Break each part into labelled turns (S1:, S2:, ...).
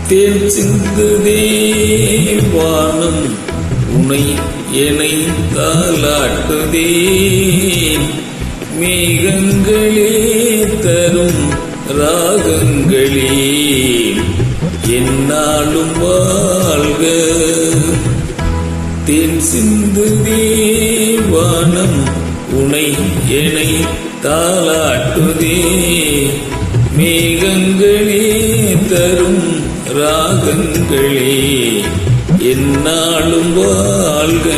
S1: தேன் சிந்து தேவானம் உனை என்னை தாலாட்டுதே மேகங்களே தரும் ராகங்களே என்னாலும் வாழ்க. தேன் சிந்து தேவானம் உனை என்னை தாலாட்டுதே மேகங்களே தரும் ராகங்களே என்னாலும் வாழ்க.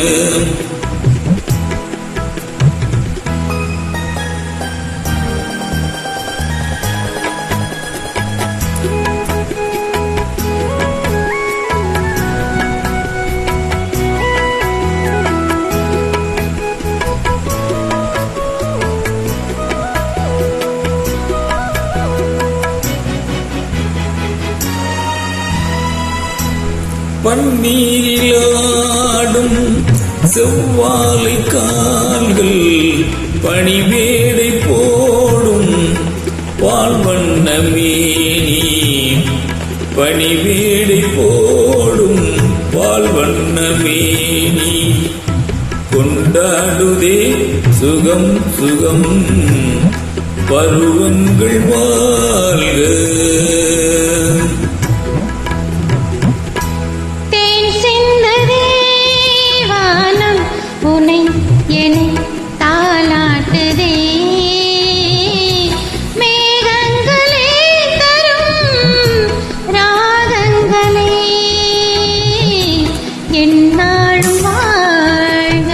S1: பன்னீரிலாடும் செவ்வாழை கால்கள் பணிவேடை போடும் பால்வண்ண மேனி பணிவேடை போடும் பால்வண்ண மேனி கொண்டாடுதே சுகம் சுகம் பருவங்கள் வாழ்க.
S2: உனை என்னை தாலாட்டுதே மேகங்களே தரும் ராகங்களே என்னாலும் வாழ்க.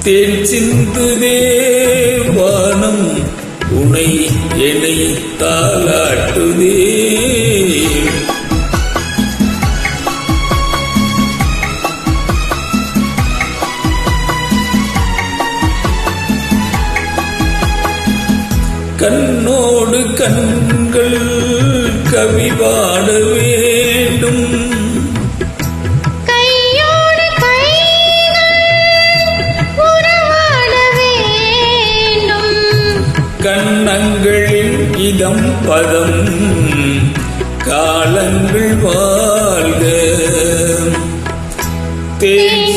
S1: தேன் சிந்து தேவானம் உனை என்னை தாலாட்டுதே கண்ணோடு கண்கள் கவி பாட வேண்டும் கண்ணங்களின் இதம் பதம் காலங்கள் வாழ்க. தேன்